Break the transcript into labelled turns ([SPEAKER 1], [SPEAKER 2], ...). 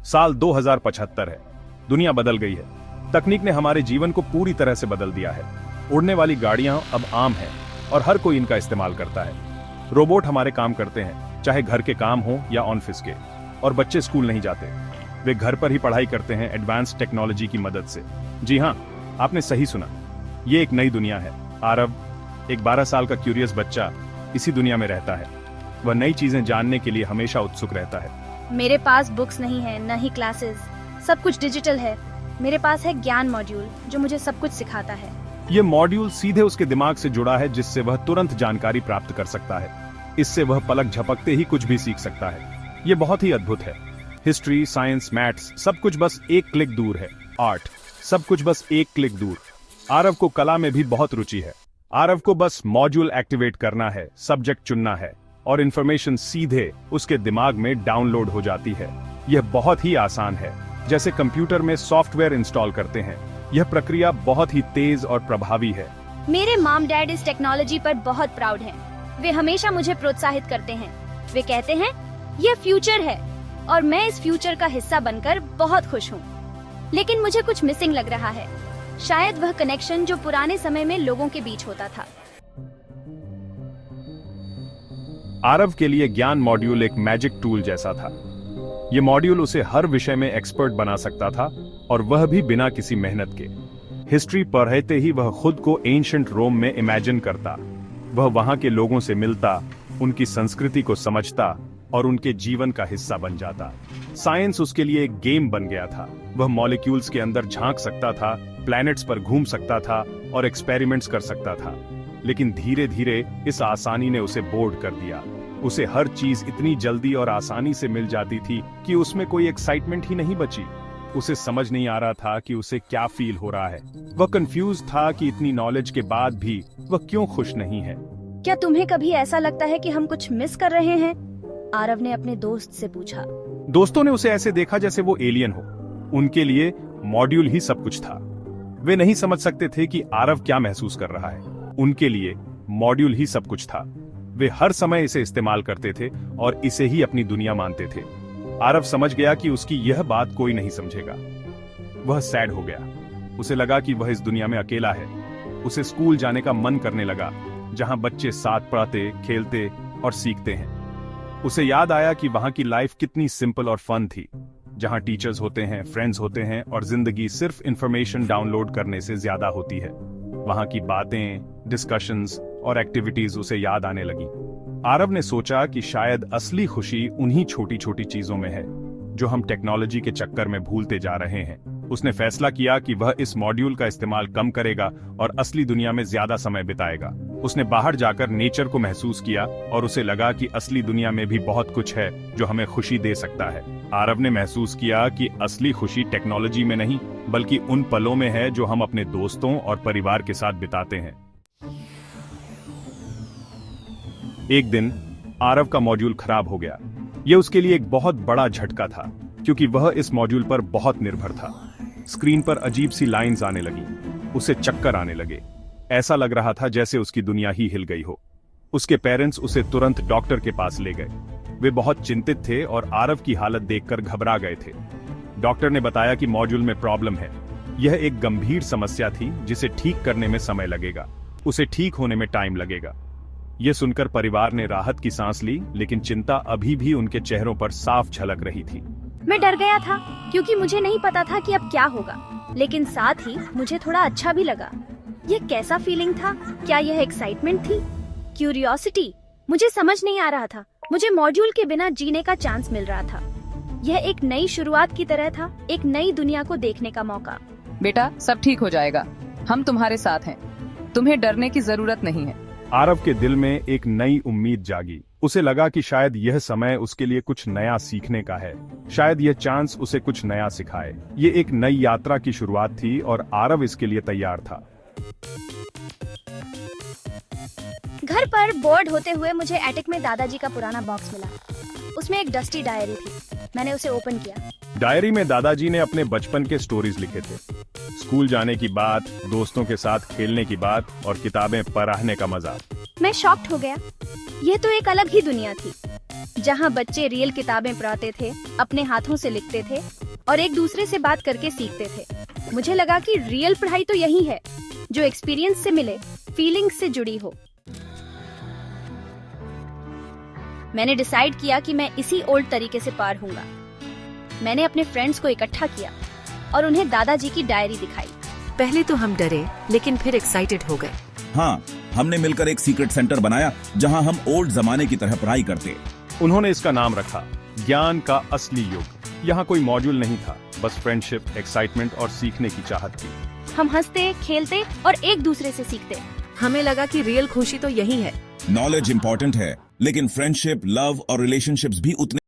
[SPEAKER 1] साल 2075 है। दुनिया बदल गई है। तकनीक ने हमारे जीवन को पूरी तरह से बदल दिया है। उड़ने वाली गाड़ियां अब आम हैं और हर कोई इनका इस्तेमाल करता है। रोबोट हमारे काम करते हैं, चाहे घर के काम हो या ऑफिस के। और बच्चे स्कूल नहीं जाते, वे घर पर ही पढ़ाई करते हैं एडवांस टेक्नोलॉजी की मदद से। जी हाँ, आपने सही सुना, ये एक नई दुनिया है। आरव, एक 12 साल का क्यूरियस बच्चा, इसी दुनिया में रहता है। वह नई चीजें जानने के लिए हमेशा उत्सुक रहता है।
[SPEAKER 2] मेरे पास बुक्स नहीं है, न ही क्लासेस, सब कुछ डिजिटल है। मेरे पास है ज्ञान मॉड्यूल जो मुझे सब कुछ सिखाता है।
[SPEAKER 1] ये मॉड्यूल सीधे उसके दिमाग से जुड़ा है, जिससे वह तुरंत जानकारी प्राप्त कर सकता है। इससे वह पलक झपकते ही कुछ भी सीख सकता है। ये बहुत ही अद्भुत है। हिस्ट्री, साइंस, मैथ्स, सब कुछ बस एक क्लिक दूर है। आर्ट, सब कुछ बस एक क्लिक दूर। आरव को कला में भी बहुत रुचि है। आरव को बस मॉड्यूल एक्टिवेट करना है, सब्जेक्ट चुनना है और इंफॉर्मेशन सीधे उसके दिमाग में डाउनलोड हो जाती है। यह बहुत ही आसान है, जैसे कंप्यूटर में सॉफ्टवेयर इंस्टॉल करते हैं। यह प्रक्रिया बहुत ही तेज और प्रभावी है।
[SPEAKER 2] मेरे मॉम डैड इस टेक्नोलॉजी पर बहुत प्राउड हैं। वे हमेशा मुझे प्रोत्साहित करते हैं। वे कहते हैं यह फ्यूचर है और मैं इस फ्यूचर का हिस्सा बनकर बहुत खुश हूँ। लेकिन मुझे कुछ मिसिंग लग रहा है, शायद वह कनेक्शन जो पुराने समय में लोगों के बीच होता था।
[SPEAKER 1] आरव के लिए ज्ञान मॉड्यूल एक मैजिक टूल जैसा था। यह मॉड्यूल उसे हर विषय में एक्सपर्ट बना सकता था, और वह भी बिना किसी मेहनत के। हिस्ट्री पढ़ते ही वह खुद को एंशिएंट रोम में इमेजिन करता। वह वहां के लोगों से मिलता, उनकी संस्कृति को समझता और उनके जीवन का हिस्सा बन जाता। साइंस उसके लिए एक गेम बन गया था। वह मॉलिक्यूल्स के अंदर झांक सकता था, प्लैनेट्स पर घूम सकता था और एक्सपेरिमेंट्स कर सकता था। लेकिन धीरे धीरे इस आसानी ने उसे बोर्ड कर दिया। उसे हर चीज इतनी जल्दी और आसानी से मिल जाती थी कि उसमें कोई एक्साइटमेंट ही नहीं बची। उसे समझ नहीं आ रहा था कि उसे क्या फील हो रहा है। वह कंफ्यूज था कि इतनी नॉलेज के बाद भी वह क्यों खुश नहीं है।
[SPEAKER 2] क्या तुम्हें कभी ऐसा लगता है कि हम कुछ मिस कर रहे हैं? आरव ने अपने दोस्त से पूछा।
[SPEAKER 1] दोस्तों ने उसे ऐसे देखा जैसे वो एलियन हो। उनके लिए मॉड्यूल ही सब कुछ था। वे नहीं समझ सकते थे कि आरव क्या महसूस कर रहा है। उनके लिए मॉड्यूल ही सब कुछ था। वे हर समय इसे इस्तेमाल करते थे और इसे ही अपनी दुनिया मानते थे। आरव समझ गया कि उसकी यह बात कोई नहीं समझेगा। वह सैड हो गया। उसे लगा कि वह इस दुनिया में अकेला है। उसे स्कूल जाने का मन करने लगा, जहां बच्चे साथ पढ़ते, खेलते और सीखते हैं। उसे याद आया कि वहां की लाइफ कितनी सिंपल और फन थी, जहां टीचर्स होते हैं, फ्रेंड्स होते हैं और जिंदगी सिर्फ इंफॉर्मेशन डाउनलोड करने से ज्यादा होती है। वहां की बातें, डिस्कशंस और एक्टिविटीज उसे याद आने लगी। आरव ने सोचा कि शायद असली खुशी उन्हीं छोटी छोटी चीजों में है, जो हम टेक्नोलॉजी के चक्कर में भूलते जा रहे हैं। उसने फैसला किया कि वह इस मॉड्यूल का इस्तेमाल कम करेगा और असली दुनिया में ज्यादा समय बिताएगा। उसने बाहर जाकर नेचर को महसूस किया और उसे लगा कि असली दुनिया में भी बहुत कुछ है जो हमें खुशी दे सकता है। आरव ने महसूस किया कि असली खुशी टेक्नोलॉजी में नहीं, बल्कि उन पलों में है जो हम अपने दोस्तों और परिवार के साथ बिताते हैं। एक दिन आरव का मॉड्यूल खराब हो गया। यह उसके लिए एक बहुत बड़ा झटका था, क्योंकि वह इस मॉड्यूल पर बहुत निर्भर था। स्क्रीन पर अजीब सी लाइंस आने लगी। उसे चक्कर आने लगे। ऐसा लग रहा था जैसे उसकी दुनिया ही हिल गई हो। उसके पेरेंट्स उसे तुरंत डॉक्टर के पास ले गए। वे बहुत चिंतित थे और आरव की हालत देखकर घबरा गए थे। डॉक्टर ने बताया कि मॉड्यूल में प्रॉब्लम है। यह एक गंभीर समस्या थी जिसे ठीक करने में समय लगेगा। उसे ठीक होने में टाइम लगेगा। यह सुनकर परिवार ने राहत की सांस ली, लेकिन चिंता अभी भी उनके चेहरों पर साफ झलक रही थी।
[SPEAKER 2] मैं डर गया था क्योंकि मुझे नहीं पता था कि अब क्या होगा, लेकिन साथ ही मुझे थोड़ा अच्छा भी लगा। यह कैसा फीलिंग था? क्या यह एक्साइटमेंट थी, क्यूरियोसिटी? मुझे समझ नहीं आ रहा था। मुझे मॉड्यूल के बिना जीने का चांस मिल रहा था। यह एक नई शुरुआत की तरह था, एक नई दुनिया को देखने का मौका।
[SPEAKER 3] बेटा, सब ठीक हो जाएगा। हम तुम्हारे साथ हैं। तुम्हें डरने की जरूरत नहीं है।
[SPEAKER 1] आरव के दिल में एक नई उम्मीद जागी। उसे लगा कि शायद यह समय उसके लिए कुछ नया सीखने का है। शायद यह चांस उसे कुछ नया सिखाए। ये एक नई यात्रा की शुरुआत थी और आरव इसके लिए तैयार था।
[SPEAKER 2] घर पर बोर्ड होते हुए मुझे एटिक में दादाजी का पुराना बॉक्स मिला। उसमें एक डस्टी डायरी थी। मैंने उसे ओपन किया।
[SPEAKER 1] डायरी में दादाजी ने अपने बचपन के स्टोरीज लिखे थे। स्कूल जाने की बात, दोस्तों के साथ खेलने की बात और किताबें पढ़ने का मजा।
[SPEAKER 2] मैं शॉक्ड हो गया। यह तो एक अलग ही दुनिया थी। जहाँ बच्चे रियल किताबें पढ़ते थे, अपने हाथों से लिखते थे और एक दूसरे से बात करके सीखते थे। मुझे लगा कि रियल पढ़ाई तो यही है, जो एक्सपीरियंस से मिले, फीलिंग्स से जुड़ी हो। मैंने डिसाइड किया कि मैं इसी ओल्ड तरीके से पार हूँगा। मैंने अपने फ्रेंड्स को इकट्ठा किया और उन्हें दादाजी की डायरी दिखाई।
[SPEAKER 4] पहले तो हम डरे, लेकिन फिर एक्साइटेड हो गए।
[SPEAKER 5] हाँ, हमने मिलकर एक सीक्रेट सेंटर बनाया जहां हम ओल्ड जमाने की तरह पढ़ाई करते।
[SPEAKER 1] उन्होंने इसका नाम रखा ज्ञान का असली युग। यहाँ कोई मॉड्यूल नहीं था, बस फ्रेंडशिप, एक्साइटमेंट और सीखने की चाहत थी।
[SPEAKER 2] हम हंसते, खेलते और एक दूसरे से सीखते।
[SPEAKER 4] हमें लगा कि रियल खुशी तो यही है।
[SPEAKER 5] नॉलेज इंपॉर्टेंट है, लेकिन फ्रेंडशिप, लव और रिलेशनशिप्स भी उतने